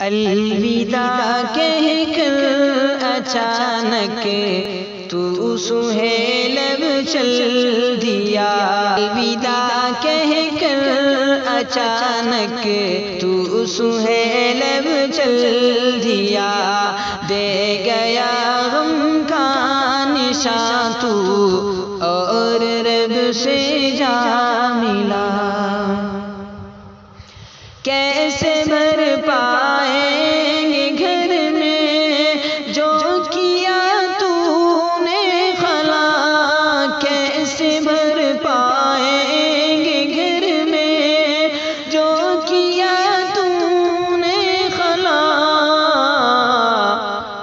الوداع کہہ کر اچانک تو سہیلب چل دیا، الوداع کہہ کر اچانک تو سہیلب چل دیا، دے گیا غم کا نشاں تو اور رب سے جا ملا۔ کیسے بھر پائیں گے گھر میں جو کیا تو نے خلا، کیسے بھر پائیں گے گھر میں جو کیا تو نے خلا،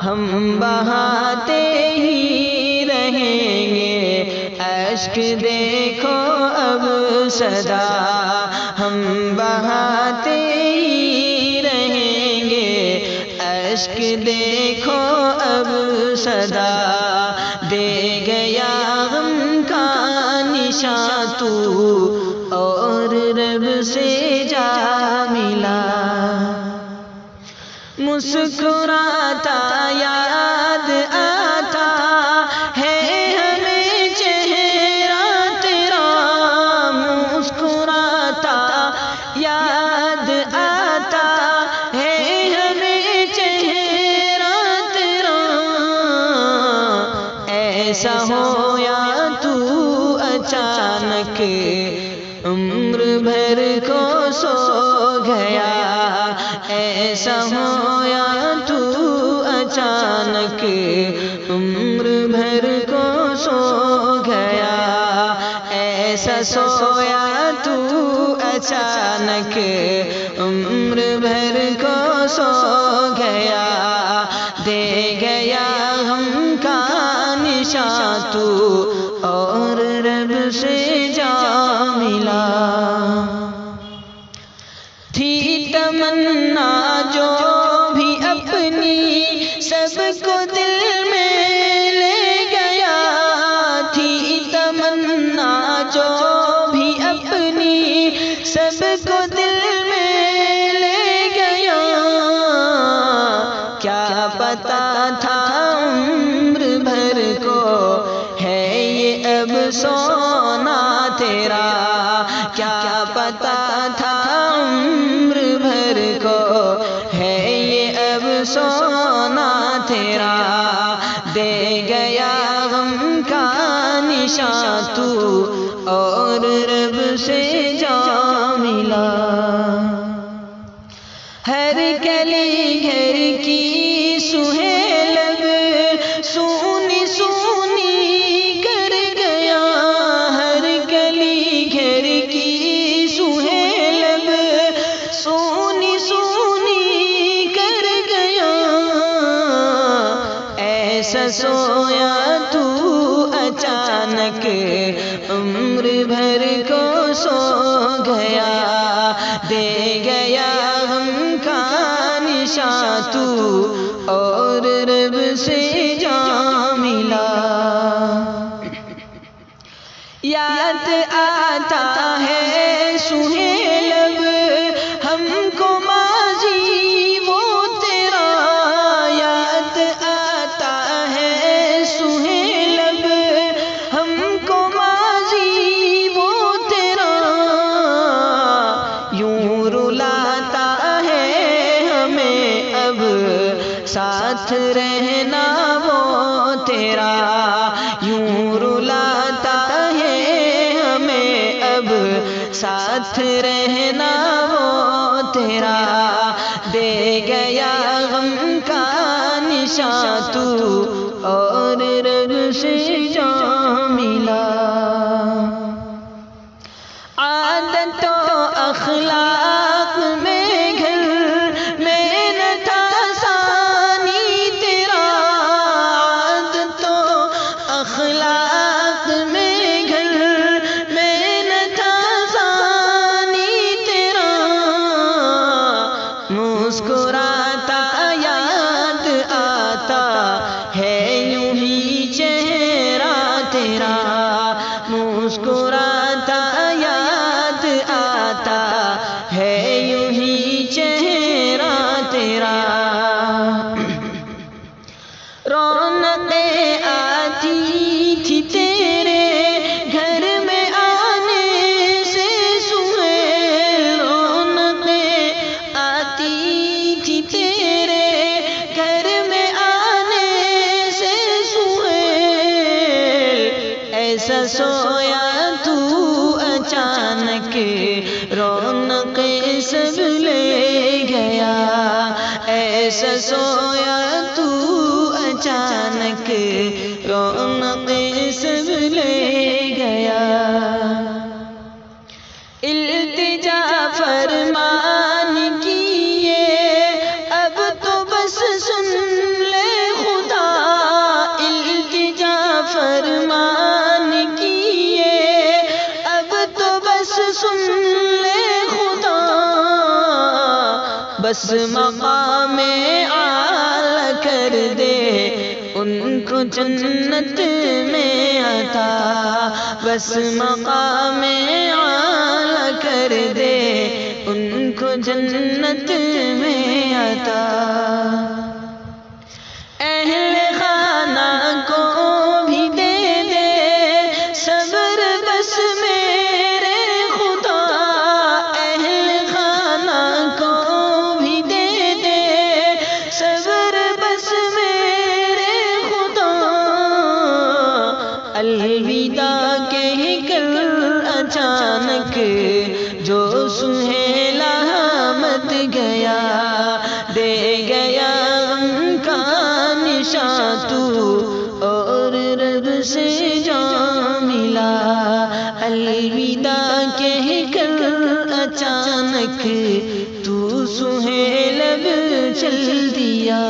ہم بہاتے ہی رہیں گے اشک دیکھو اب صدا، ہم بہاتے ہی رہیں گے اشک دیکھو اب صدا، دے گیا غم کا نشاں تو اور رب سے جا ملا۔ مسکراتا یاد آتا ہے ہمیں چہرہ تیرا، مسکراتا یاد آتا ہے ہمیں چہرہ تیرا، ایسا ہو یا تو اچانک عمر بھر کو سو گیا، ایسا ہو یا تو اچانک عمر بھر کو سو گیا، ایسا سویا تو اچانک عمر بھر کو سو گیا، دے گیا غم کا نشاں تو اور رب سے جا ملا۔ تھی تمنا جو بھی اپنی سب کو دل میں لے گیا، تھی تمنا جو بھی اپنی سب کو دل میں لے گیا، کیا پتا تھا عمر بھر کو ہے یہ اب سونا تیرا، کیا پتا تھا عمر بھر کو ہے یہ اب سونا تیرا، دے گیا غم کا نشاں تو اور رب سے جا ملا۔ ہر گلی گھر کی سہیلب سونی سونی کر گیا، ہر گلی گھر کی سہیلب سونی سونی کر گیا، ایسا سویا تو اچانک عمر بھر کو سو گیا، دے گیا غم کا نشاں تو اور رب سے جا ملا۔ یاد آتا ہے سہیلب ہم کو ماضی وہ تیرا، یاد آتا ہے سہیلب ہم کو ماضی وہ تیرا، یوں رلاتا ہے ہمیں اب ساتھ رہنا وہ تیرا، یوں رلاتا ہے ہمیں اب ساتھ رہنا وہ تیرا، دے گیا غم کا نشاں تو اور رب سے جا ملا۔ عادت و اخلاق میں گھر میں نہ تھا ثانی تیرا، عادت و اخلاق میں گھر میں نہ تھا ثانی تیرا، مسکراتا یاد آتا ہے یوں ہی چہرہ تیرا، مسکراتا یاد آتا ہے یوں ہی چہرہ تیرا، سویا تو اچانک رونق سب لے گیا، ایسا سویا تو اچانک رونق سب لے گیا۔ التجا فرمان کیے اب تو بس سن لے خدا، التجا فرمان کیے اب تو بس سن لے خدا، بس مقام اعلی کر دے ان کو جنت میں عطا، بس مقام اعلی کر دے ان کو جنت میں عطا۔ اہل خانہ کو بھی دے دے صبر بس میرے خدا، اہل خانہ کو بھی دے دے صبر بس میرے خدا، الوداع کہہ کر اچانک جو سہیلا مت گیا، دے گیا غم کا نشاں تو اور رب سے جا ملا، الوداع کہہ کر اچانک تو سہیل اب چل دیا۔